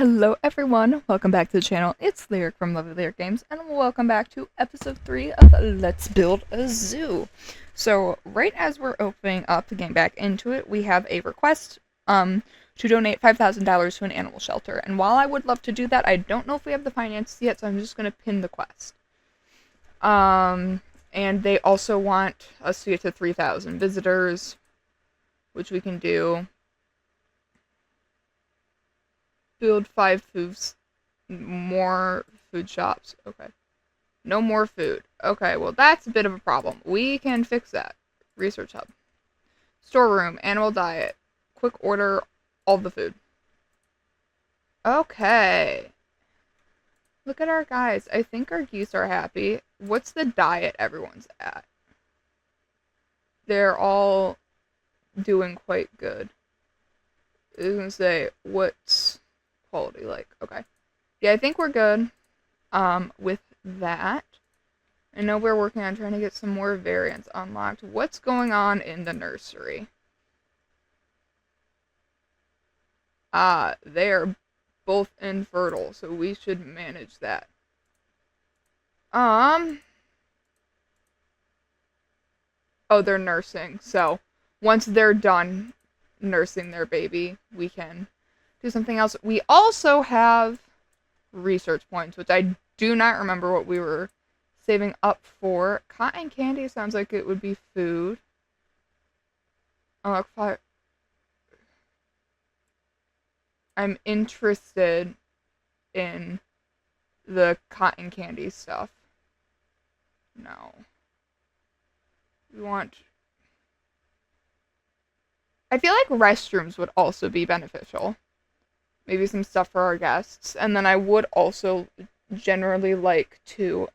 Hello everyone, welcome back to the channel. It's Lyric from Lovely Lyric Games, and welcome back to episode 3 of Let's Build a Zoo. So, right as we're opening up, getting back into it, we have a request to donate $5,000 to an animal shelter. And while I would love to do that, I don't know if we have the finances yet, so I'm just going to pin the quest. And they also want us to get to 3,000 visitors, which we can do. Build 5 foods, more food shops. Okay. No more food. Okay, well that's a bit of a problem. We can fix that. Research hub. Storeroom, animal diet. Quick order, all the food. Okay. Look at our guys. I think our geese are happy. What's the diet everyone's at? They're all doing quite good. I was gonna say, what's quality like? Okay. Yeah, I think we're good with that. I know we're working on trying to get some more variants unlocked. What's going on in the nursery? They're both infertile, so we should manage that. Oh, they're nursing, so once they're done nursing their baby, we can do something else. We also have research points, which I do not remember what we were saving up for. Cotton candy sounds like it would be food. Unlock fire. I'm interested in the cotton candy stuff. No. We want... I feel like restrooms would also be beneficial. Maybe some stuff for our guests. And then I would also generally like to,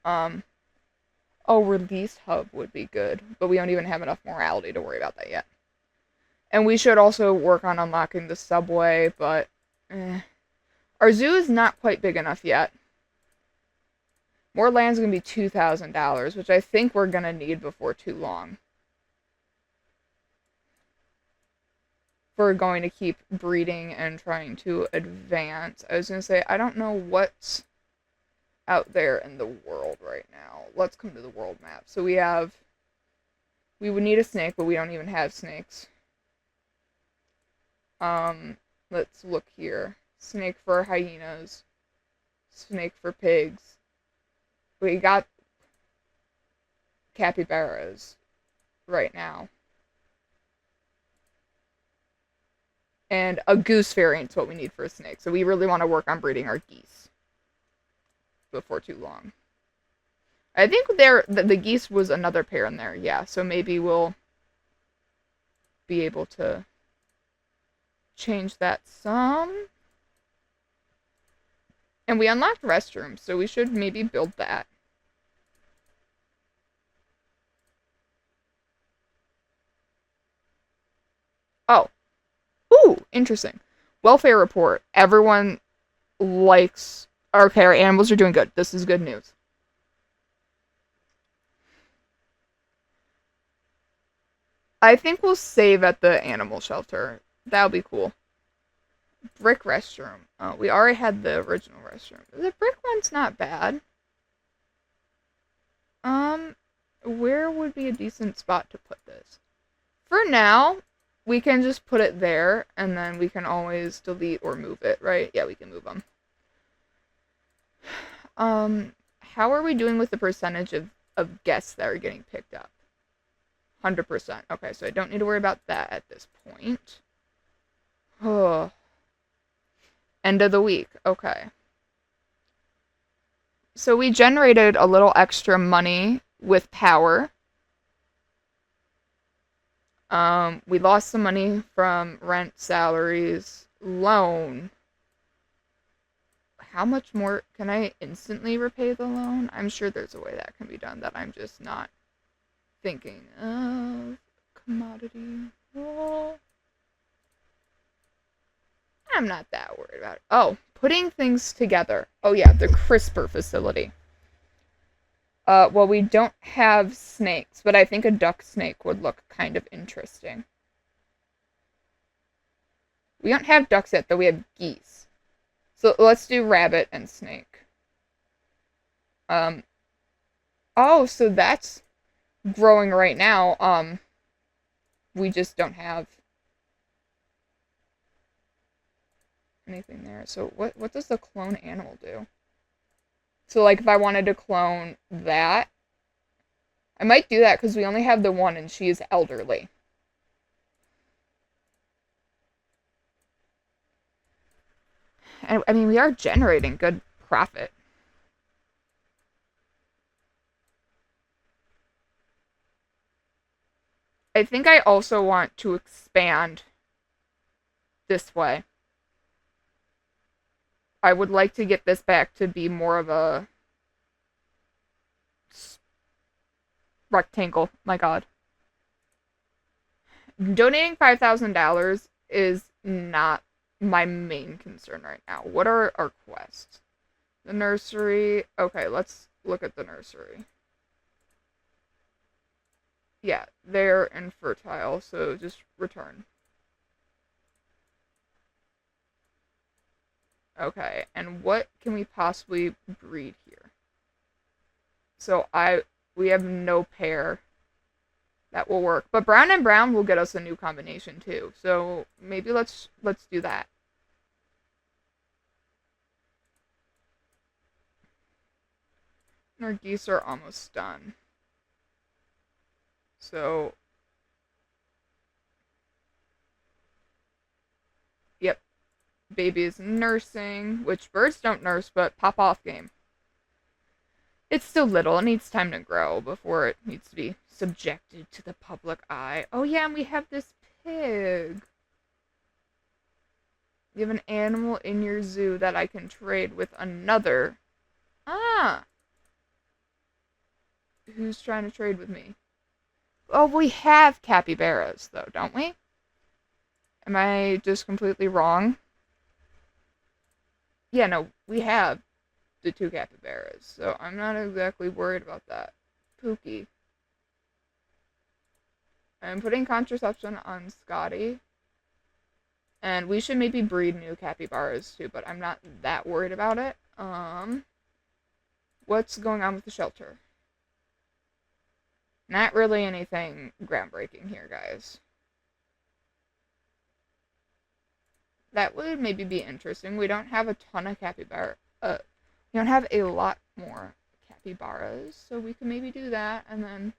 release hub would be good. But we don't even have enough morality to worry about that yet. And we should also work on unlocking the subway, but our zoo is not quite big enough yet. More land's gonna be $2,000, which I think we're gonna need before too long. We're going to keep breeding and trying to advance. I was gonna say, I don't know what's out there in the world right now. Let's come to the world map. So we would need a snake, but we don't even have snakes. Let's look here. Snake for hyenas. Snake for pigs. We got capybaras right now. And a goose variant is what we need for a snake. So we really want to work on breeding our geese before too long. I think the geese was another pair in there. Yeah, so maybe we'll be able to change that some. And we unlocked restrooms, so we should maybe build that. Oh. Ooh, interesting. Welfare report. Everyone likes... Okay, our animals are doing good. This is good news. I think we'll save at the animal shelter. That'll be cool. Brick restroom. Oh, we already had the original restroom. The brick one's not bad. Where would be a decent spot to put this? For now, we can just put it there, and then we can always delete or move it, right? Yeah, we can move them. How are we doing with the percentage of guests that are getting picked up? 100%. Okay, so I don't need to worry about that at this point. Oh. End of the week. Okay. So we generated a little extra money with power. We lost some money from rent, salaries, loan. How much more? Can I instantly repay the loan? I'm sure there's a way that can be done that I'm just not thinking of. Commodity. Oh. I'm not that worried about it. Oh, putting things together. Oh yeah, the CRISPR facility. Well, we don't have snakes, but I think a duck snake would look kind of interesting. We don't have ducks yet, though we have geese. So let's do rabbit and snake. Oh, so that's growing right now. We just don't have anything there. So what does the clone animal do? So like if I wanted to clone that, I might do that because we only have the one and she is elderly. And I mean we are generating good profit. I think I also want to expand this way. I would like to get this back to be more of a rectangle. My God. Donating $5,000 is not my main concern right now. What are our quests? The nursery. Okay, let's look at the nursery. Yeah, they're infertile, so just return. Okay, and what can we possibly breed here? So we have no pair that will work. But brown and brown will get us a new combination too. So maybe let's do that. Our geese are almost done. So yep. Baby is nursing, which birds don't nurse, but pop off game. It's still little. It needs time to grow before it needs to be subjected to the public eye. Oh yeah, and we have this pig. You have an animal in your zoo that I can trade with another. Ah. Who's trying to trade with me? Oh, we have capybaras, though, don't we? Am I just completely wrong? Yeah, no, we have the 2 capybaras, so I'm not exactly worried about that. Pookie. I'm putting contraception on Scotty. And we should maybe breed new capybaras too, but I'm not that worried about it. What's going on with the shelter? Not really anything groundbreaking here, guys. That would maybe be interesting. We don't have a ton of capybara. We don't have a lot more capybaras, so we could maybe do that. And then,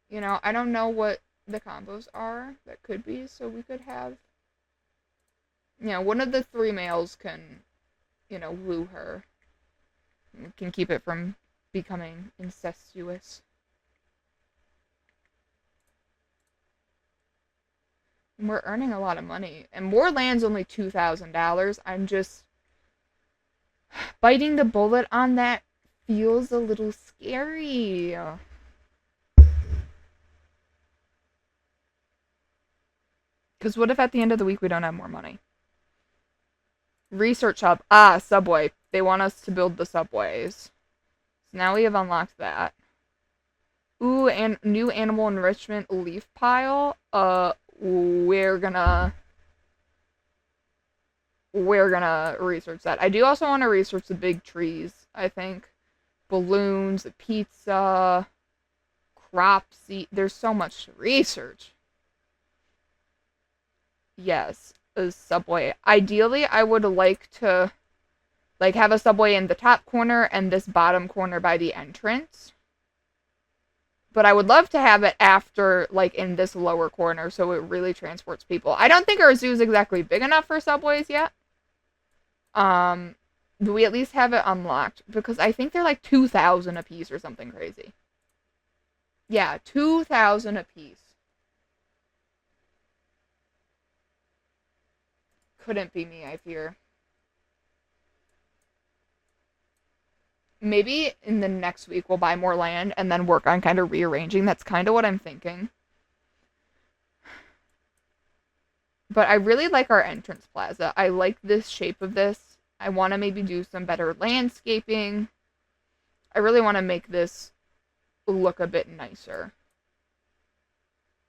you know, I don't know what the combos are that could be, so we could have, you know, one of the 3 males can, you know, woo her. Can keep it from becoming incestuous. And we're earning a lot of money. And more land's only $2,000. I'm just biting the bullet on that feels a little scary. Because what if at the end of the week we don't have more money? Research hub. Ah, subway. They want us to build the subways. So now we have unlocked that. Ooh, and new animal enrichment leaf pile. We're gonna research that. I do also want to research the big trees, I think. Balloons, pizza, crop seed. There's so much to research. Yes, a subway. Ideally, I would like to like have a subway in the top corner and this bottom corner by the entrance. But I would love to have it after, like, in this lower corner so it really transports people. I don't think our zoo is exactly big enough for subways yet. Do we at least have it unlocked? Because I think they're like 2,000 a piece or something crazy. Yeah, 2,000 a piece. Couldn't be me, I fear. Maybe in the next week we'll buy more land and then work on kind of rearranging. That's kind of what I'm thinking. But I really like our entrance plaza. I like this shape of this. I want to maybe do some better landscaping. I really want to make this look a bit nicer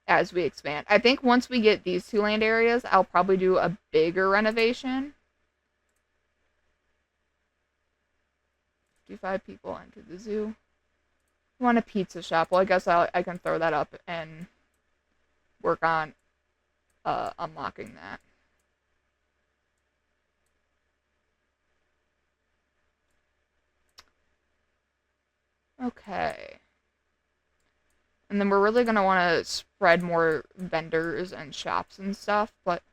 as we expand. I think once we get these 2 land areas, I'll probably do a bigger renovation. 55 people entered the zoo. I want a pizza shop. Well, I guess I can throw that up and work on unlocking that. Okay. And then we're really going to want to spread more vendors and shops and stuff, but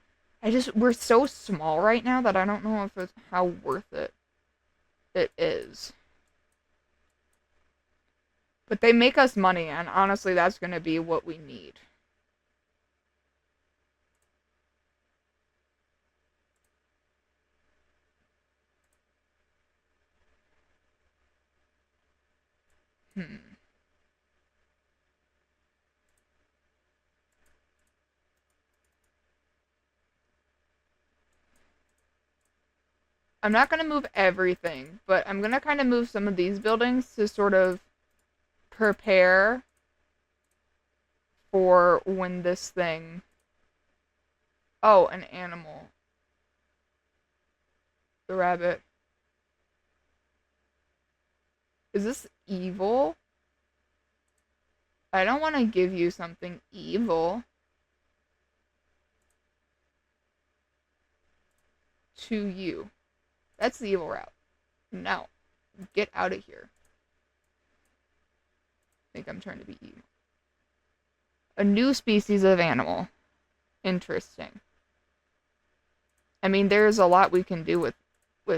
we're so small right now that I don't know if it's how worth it is. But they make us money, and honestly, that's going to be what we need. I'm not going to move everything, but I'm going to kind of move some of these buildings to sort of prepare for when this thing... Oh, an animal. The rabbit. Is this evil? I don't want to give you something evil. To you. That's the evil route. No. Get out of here. I think I'm trying to be evil. A new species of animal. Interesting. I mean, there's a lot we can do with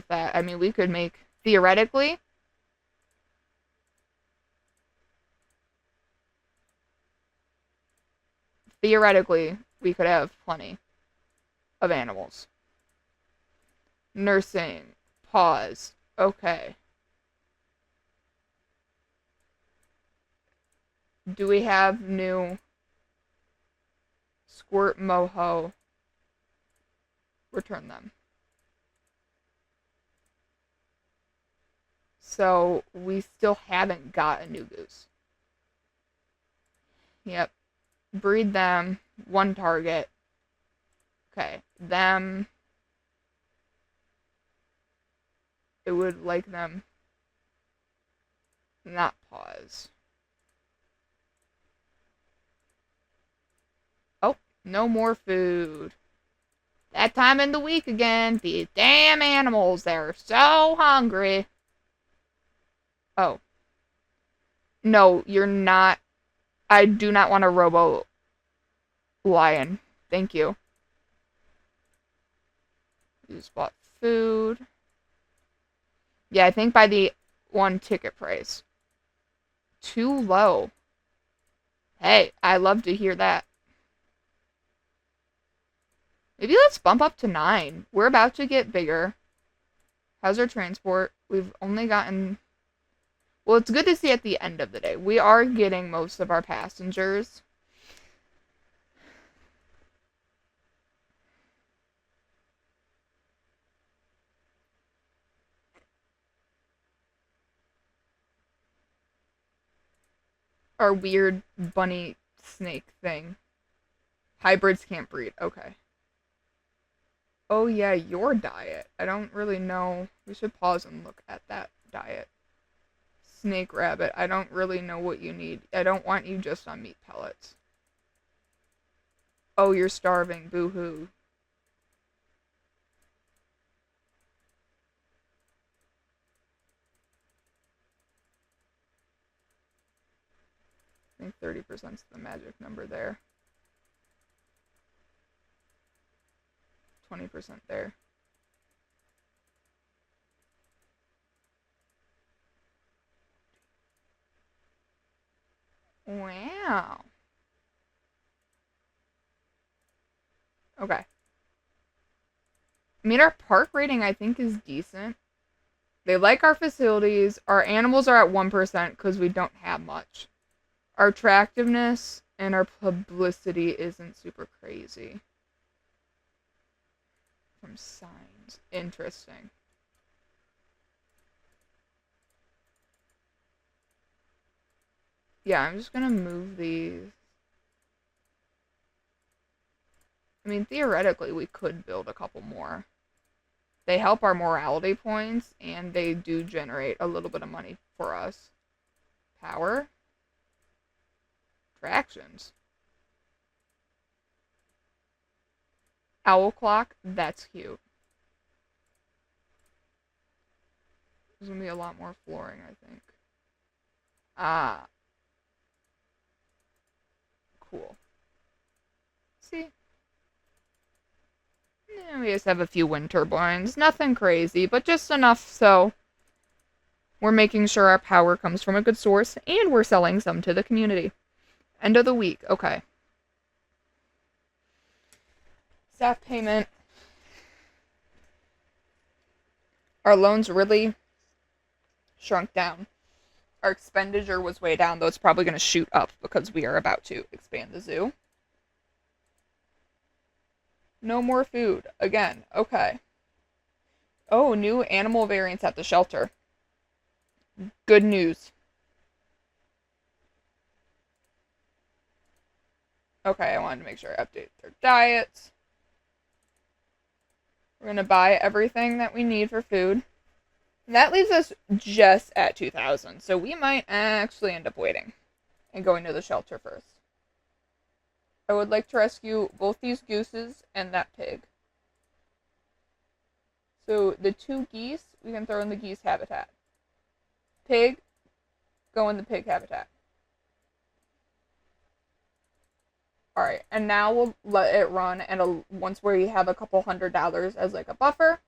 that. I mean, we could make, theoretically, we could have plenty of animals. Nursing. Pause. Okay. Do we have new squirt moho? Return them. So we still haven't got a new goose. Yep. Breed them. One target. Okay. Them. It would like them. Not pause. Oh, no more food. That time in the week again. These damn animals. They're so hungry. Oh. No, you're not. I do not want a robo lion. Thank you. You just bought food. Yeah, I think by the one ticket price. Too low. Hey, I love to hear that. Maybe let's bump up to 9. We're about to get bigger. How's our transport? We've only gotten... Well, it's good to see at the end of the day. We are getting most of our passengers. Our weird bunny snake thing. Hybrids can't breed. Okay. Oh yeah, your diet. I don't really know. We should pause and look at that diet. Snake rabbit. I don't really know what you need. I don't want you just on meat pellets. Oh, you're starving. Boo-hoo. I think 30% is the magic number there. 20% there. Wow. Okay. I mean, our park rating, I think, is decent. They like our facilities. Our animals are at 1% because we don't have much. Our attractiveness and our publicity isn't super crazy. From signs. Interesting. Yeah, I'm just gonna move these. I mean, theoretically, we could build a couple more. They help our morality points, and they do generate a little bit of money for us. Power. Attractions. Owl clock. That's cute. There's going to be a lot more flooring, I think. Ah. Cool. See? Yeah, we just have a few wind turbines. Nothing crazy, but just enough so we're making sure our power comes from a good source, and we're selling some to the community. End of the week. Okay. Staff payment. Our loans really shrunk down. Our expenditure was way down, though it's probably going to shoot up because we are about to expand the zoo. No more food. Again. Okay. Oh, new animal variants at the shelter. Good news. Okay, I wanted to make sure I update their diets. We're going to buy everything that we need for food. That leaves us just at 2,000, so we might actually end up waiting and going to the shelter first. I would like to rescue both these gooses and that pig. So the 2 geese, we can throw in the geese habitat. Pig, go in the pig habitat. Alright, and now we'll let it run, and once we have a couple $100 as like a buffer,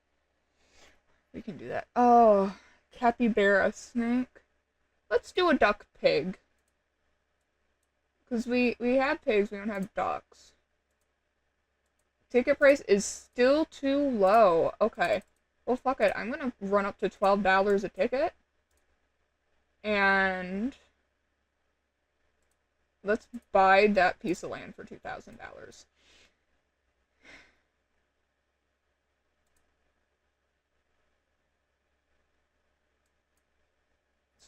we can do that. Oh, capybara snake. Let's do a duck pig. Because we have pigs, we don't have ducks. Ticket price is still too low. Okay. Well, fuck it. I'm gonna run up to $12 a ticket. And let's buy that piece of land for $2,000.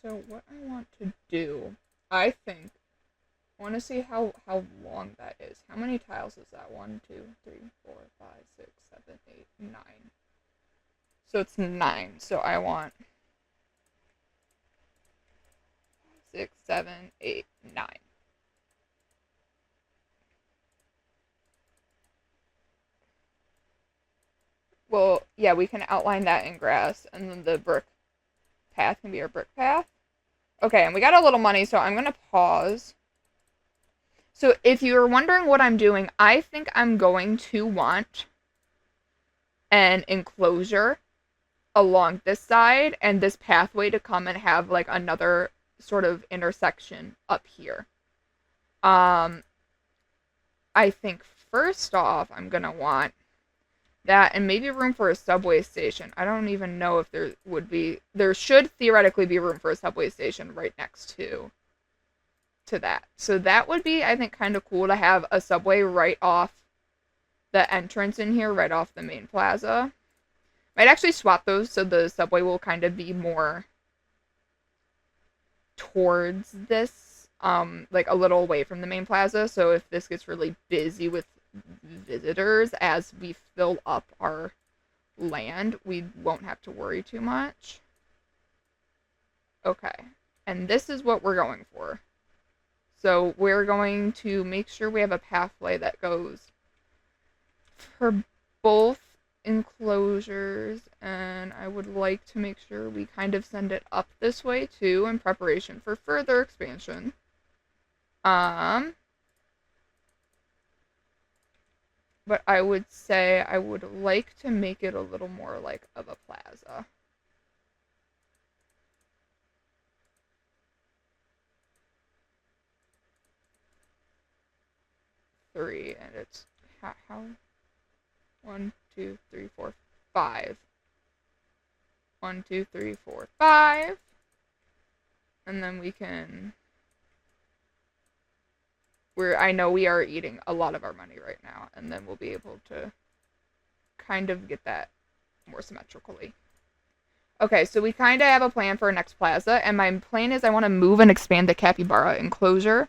So what I want to do, I think, I want to see how long that is. How many tiles is that? 1, 2, 3, 4, 5, 6, 7, 8, 9. So it's 9. So I want 6, 7, 8, 9. Well, yeah, we can outline that in grass, and then the brick path can be our brick path. Okay, and we got a little money, so I'm going to pause. So if you're wondering what I'm doing, I think I'm going to want an enclosure along this side and this pathway to come and have like another sort of intersection up here. I think first off, I'm going to want that and maybe room for a subway station. I don't even know if there would be. There should theoretically be room for a subway station right next to that. So that would be, I think, kind of cool to have a subway right off the entrance in here, right off the main plaza. Might actually swap those so the subway will kind of be more towards this, like a little away from the main plaza. So if this gets really busy with visitors as we fill up our land, we won't have to worry too much. Okay, and this is what we're going for. So we're going to make sure we have a pathway that goes for both enclosures, and I would like to make sure we kind of send it up this way too in preparation for further expansion. But I would say I would like to make it a little more like of a plaza. Three, and it's how 1, 2, 3, 4, 5. 1, 2, 3, 4, 5. And then we can. I know we are eating a lot of our money right now, and then we'll be able to kind of get that more symmetrically. Okay, so we kind of have a plan for our next plaza, and my plan is I want to move and expand the capybara enclosure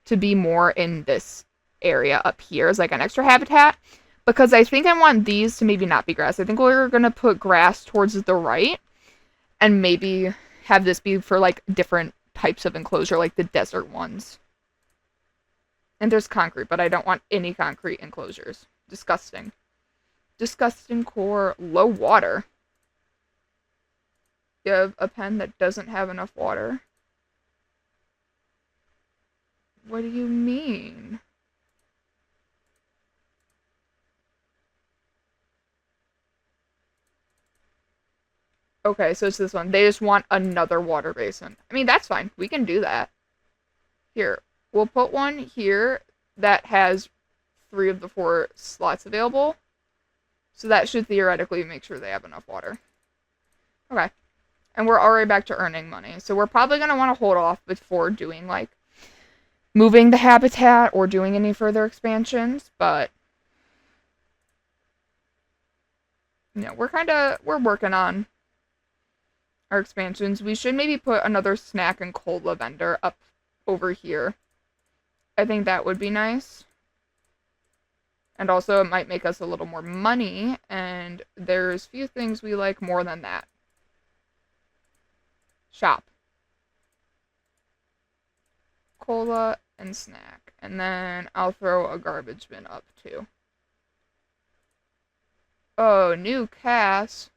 to be more in this area up here as like an extra habitat. Because I think I want these to maybe not be grass. I think we're going to put grass towards the right and maybe have this be for like different types of enclosure, like the desert ones. And there's concrete, but I don't want any concrete enclosures. Disgusting. Disgusting core, low water. You have a pen that doesn't have enough water. What do you mean? Okay, so it's this one. They just want another water basin. I mean, that's fine. We can do that. Here, we'll put one here that has 3 of the 4 slots available. So that should theoretically make sure they have enough water. Okay. And we're already back to earning money. So we're probably going to want to hold off before doing, like, moving the habitat or doing any further expansions. But, you know, we're working on our expansions. We should maybe put another snack and cola vendor up over here. I think that would be nice. And also it might make us a little more money, and there's few things we like more than that. Shop. Cola and snack. And then I'll throw a garbage bin up too. Oh, new cast.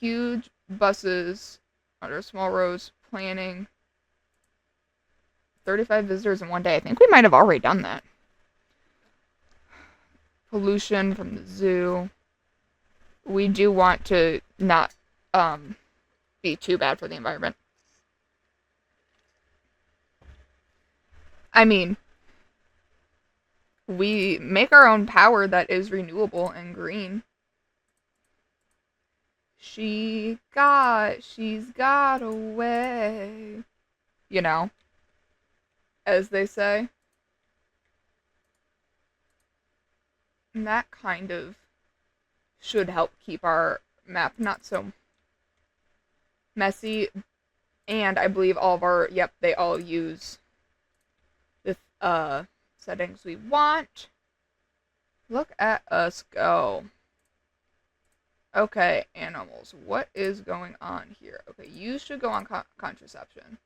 Huge buses under small rows, planning. 35 visitors in one day. I think we might have already done that. Pollution from the zoo. We do want to not be too bad for the environment. I mean, we make our own power that is renewable and green. She's got away. You know, as they say. And that kind of should help keep our map not so messy. And I believe all of our, yep, they all use the settings we want. Look at us go. Okay, animals. What is going on here? Okay, you should go on contraception.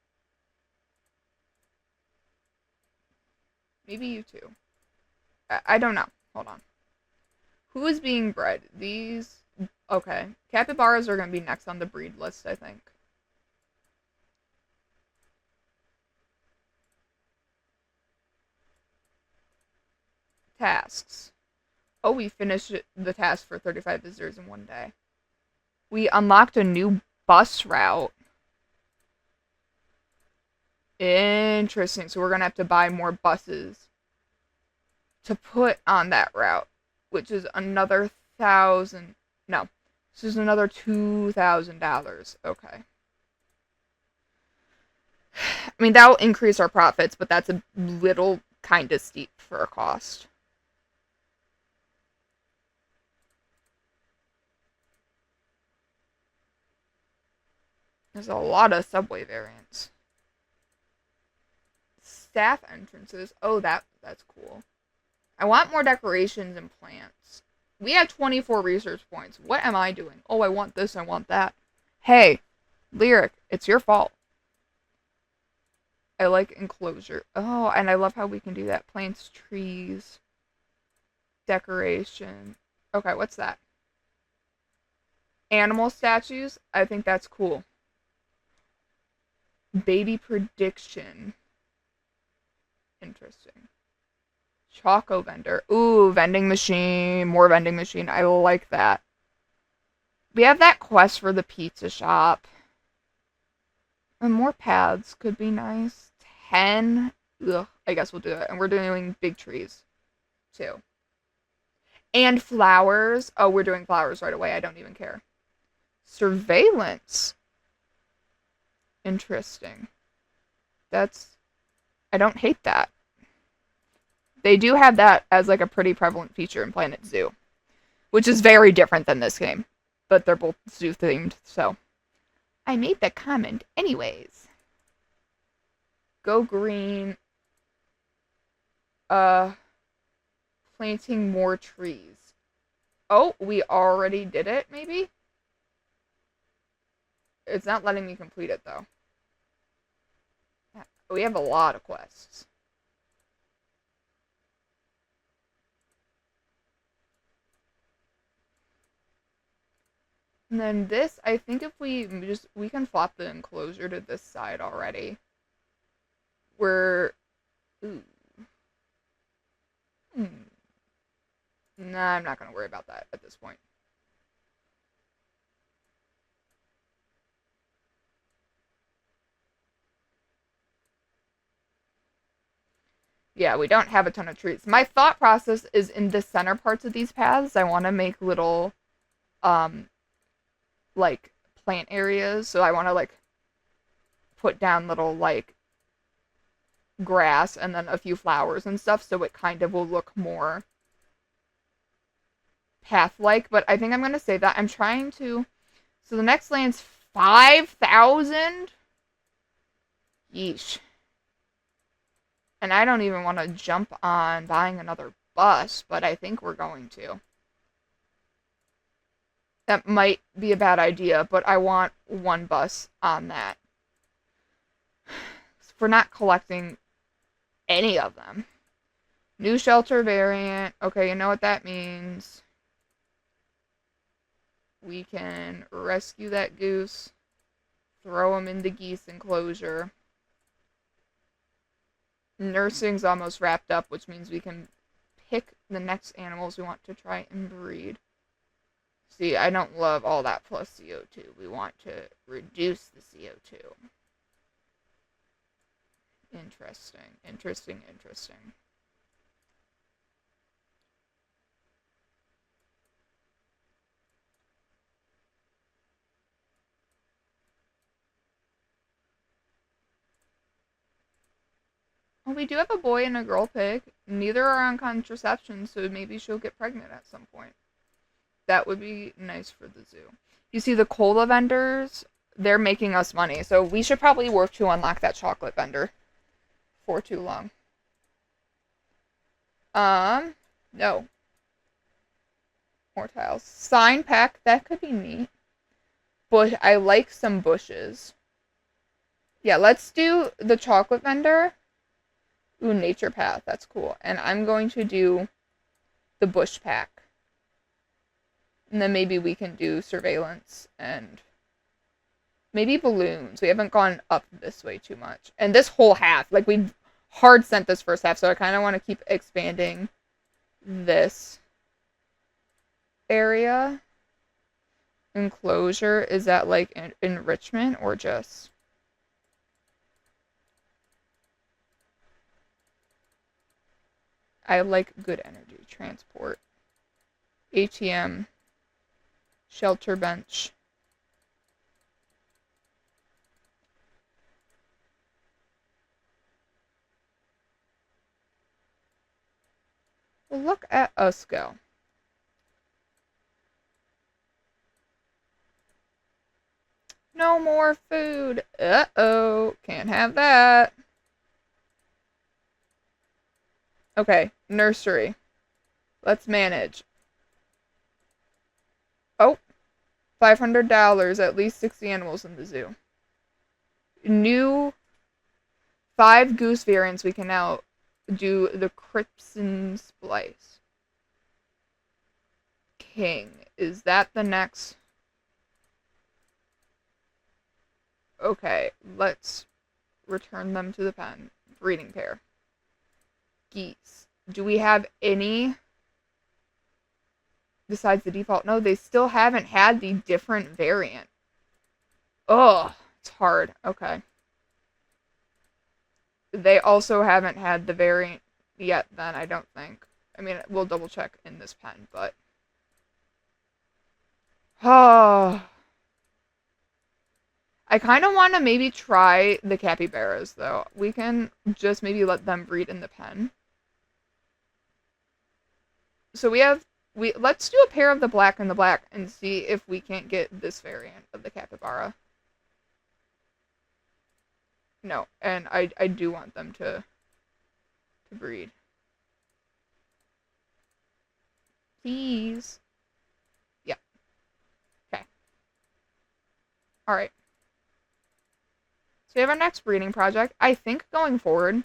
Maybe you too. I don't know. Hold on. Who is being bred? These... Okay. Capybaras are going to be next on the breed list, I think. Tasks. Oh, we finished the task for 35 visitors in one day. We unlocked a new bus route. Interesting. So we're going to have to buy more buses to put on that route, which is another 1,000. No, this is another $2,000. Okay. I mean, that will increase our profits, but that's a little kind of steep for a cost. There's a lot of subway variants. Staff entrances. Oh, that's cool. I want more decorations and plants. We have 24 research points. What am I doing? Oh, I want this, I want that. Hey, Lyric, it's your fault. I like enclosure. Oh, and I love how we can do that. Plants, trees, decoration. Okay, what's that? Animal statues? I think that's cool. Baby prediction. Interesting. Choco vendor. Ooh, vending machine. More vending machine. I like that. We have that quest for the pizza shop. And more paths could be nice. 10. Ugh, I guess we'll do it. And we're doing big trees, too. And flowers. Oh, we're doing flowers right away. I don't even care. Surveillance. Interesting. I don't hate that. They do have that as like a pretty prevalent feature in Planet Zoo, which is very different than this game, but they're both zoo themed, so I made the comment anyways. Go green. planting more trees. Oh, we already did it, maybe? It's not letting me complete it, though. We have a lot of quests. And then this, I think if we can flop the enclosure to this side already. We're, ooh. Nah, I'm not going to worry about that at this point. Yeah, we don't have a ton of trees. My thought process is in the center parts of these paths, I want to make little, um, like, plant areas. So I want to, like, put down little, like, grass and then a few flowers and stuff so it kind of will look more path-like. But I think I'm going to say that. I'm trying to... So the next land's 5,000? Yeesh. And I don't even want to jump on buying another bus, but I think we're going to. That might be a bad idea, but I want one bus on that. For not collecting any of them. New shelter variant. Okay, you know what that means. We can rescue that goose. Throw him in the geese enclosure. Nursing's almost wrapped up, which means we can pick the next animals we want to try and breed. See, I don't love all that plus CO2. We want to reduce the CO2. Interesting, interesting, interesting. Well, we do have a boy and a girl pig. Neither are on contraception, so maybe she'll get pregnant at some point. That would be nice for the zoo. You see, the cola vendors, they're making us money, so we should probably work to unlock that chocolate vendor for too long. No. More tiles. Sign pack, that could be neat. But I like some bushes. Yeah, let's do the chocolate vendor. Ooh, nature path, that's cool. And I'm going to do the bush pack. And then maybe we can do surveillance and maybe balloons. We haven't gone up this way too much. And this whole half, like we hard sent this first half, so I kind of want to keep expanding this area. Enclosure, is that like enrichment or just... I like good energy. Transport. ATM. Shelter bench. Well, look at us go. No more food. Uh-oh. Can't have that. Okay, nursery. Let's manage. Oh, $500, at least 60 animals in the zoo. New 5 goose variants. We can now do the Crimson Splice. King. Is that the next? Okay, let's return them to the pen. Breeding pair. Geese. Do we have any besides the default? No, they still haven't had the different variant. Ugh, it's hard. Okay. They also haven't had the variant yet then, I don't think. I mean, we'll double check in this pen, but... Oh. I kind of want to maybe try the capybaras, though. We can just maybe let them breed in the pen. So let's do a pair of the black and the black and see if we can't get this variant of the capybara. No, and I do want them to breed. Please. Yeah. Okay. Alright. So we have our next breeding project. I think going forward,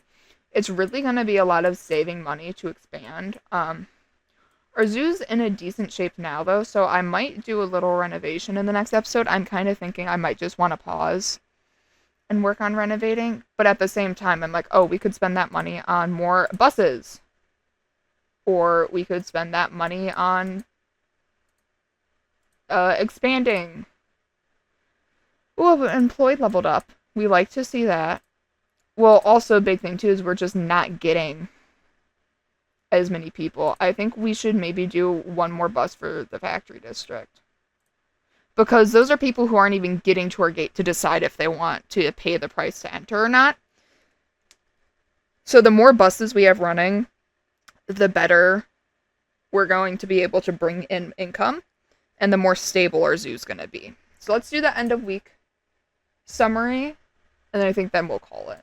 it's really going to be a lot of saving money to expand. Our zoo's in a decent shape now, though, so I might do a little renovation in the next episode. I'm kind of thinking I might just want to pause and work on renovating, but at the same time, I'm like, oh, we could spend that money on more buses, or we could spend that money on expanding. Ooh, employee leveled up. We like to see that. Well, also a big thing too is we're just not getting as many people. I think we should maybe do one more bus for the factory district. Because those are people who aren't even getting to our gate to decide if they want to pay the price to enter or not. So the more buses we have running, the better we're going to be able to bring in income, and the more stable our zoo's going to be. So let's do the end of week summary, and I think then we'll call it.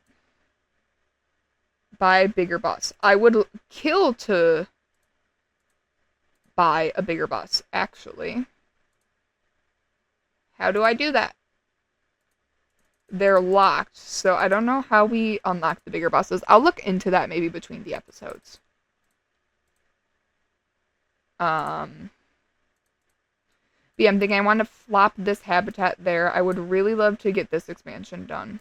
Buy a bigger bus. I would kill to buy a bigger bus, actually. How do I do that? They're locked, so I don't know how we unlock the bigger buses. I'll look into that maybe between the episodes. But yeah, I'm thinking I want to flop this habitat there. I would really love to get this expansion done.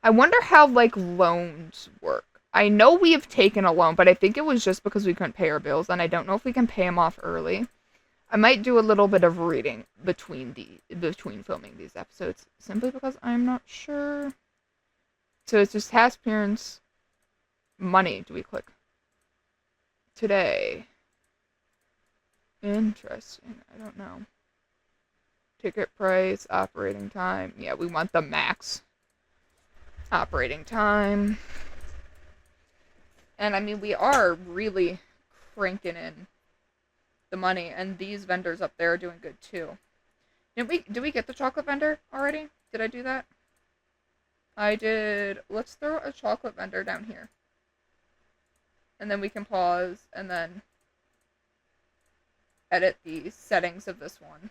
I wonder how, like, loans work. I know we have taken a loan, but I think it was just because we couldn't pay our bills, and I don't know if we can pay them off early. I might do a little bit of reading between filming these episodes, simply because I'm not sure. So it's just task appearance, money. Do we click? Today. Interesting. I don't know. Ticket price, operating time. Yeah, we want the max operating time. And I mean, we are really cranking in the money, and these vendors up there are doing good too. Did we get the chocolate vendor already? Did I do that? I did. Let's throw a chocolate vendor down here. And then we can pause and then edit the settings of this one.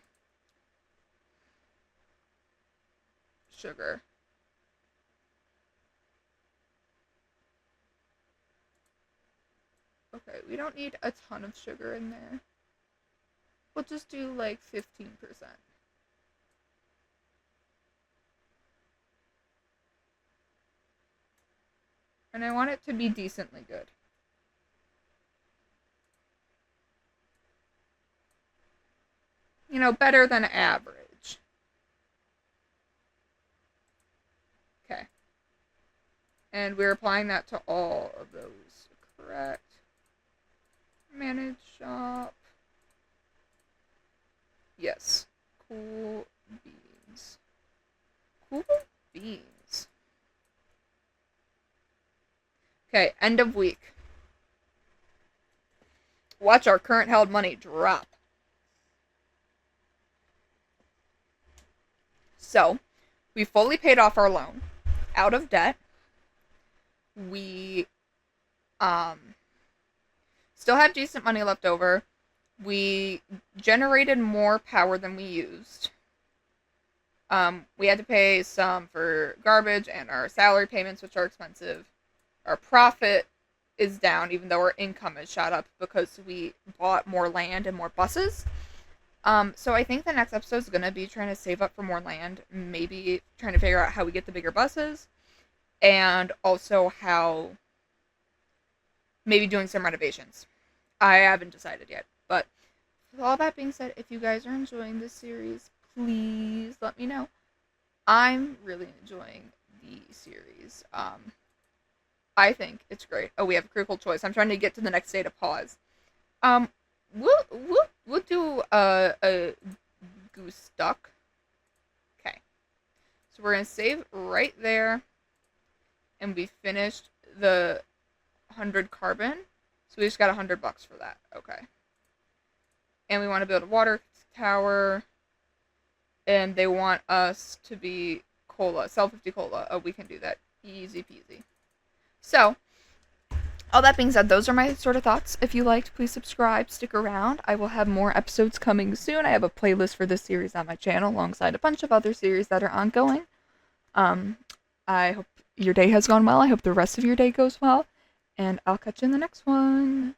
Sugar. Okay, we don't need a ton of sugar in there. We'll just do like 15%. And I want it to be decently good. You know, better than average. Okay. And we're applying that to all of those, correct? Manage shop. Yes. Cool beans. Cool beans. Okay, end of week. Watch our current held money drop. So, we fully paid off our loan. Out of debt. We still have decent money left over. We generated more power than we used. We had to pay some for garbage and our salary payments, which are expensive. Our profit is down, even though our income has shot up because we bought more land and more buses. So I think the next episode is going to be trying to save up for more land, maybe trying to figure out how we get the bigger buses, and also how maybe doing some renovations. I haven't decided yet, but with all that being said, if you guys are enjoying this series, please let me know. I'm really enjoying the series. I think it's great. Oh, we have a critical choice. I'm trying to get to the next day to pause. We'll do a goose duck. Okay. So we're gonna save right there, and we finished the 100 carbon. So we just got $100 for that. Okay. And we want to build a water tower, and they want us to be cola, sell 50 cola. Oh, we can do that. Easy peasy. So, all that being said, those are my sort of thoughts. If you liked, please subscribe, stick around. I will have more episodes coming soon. I have a playlist for this series on my channel alongside a bunch of other series that are ongoing. I hope your day has gone well. I hope the rest of your day goes well. And I'll catch you in the next one.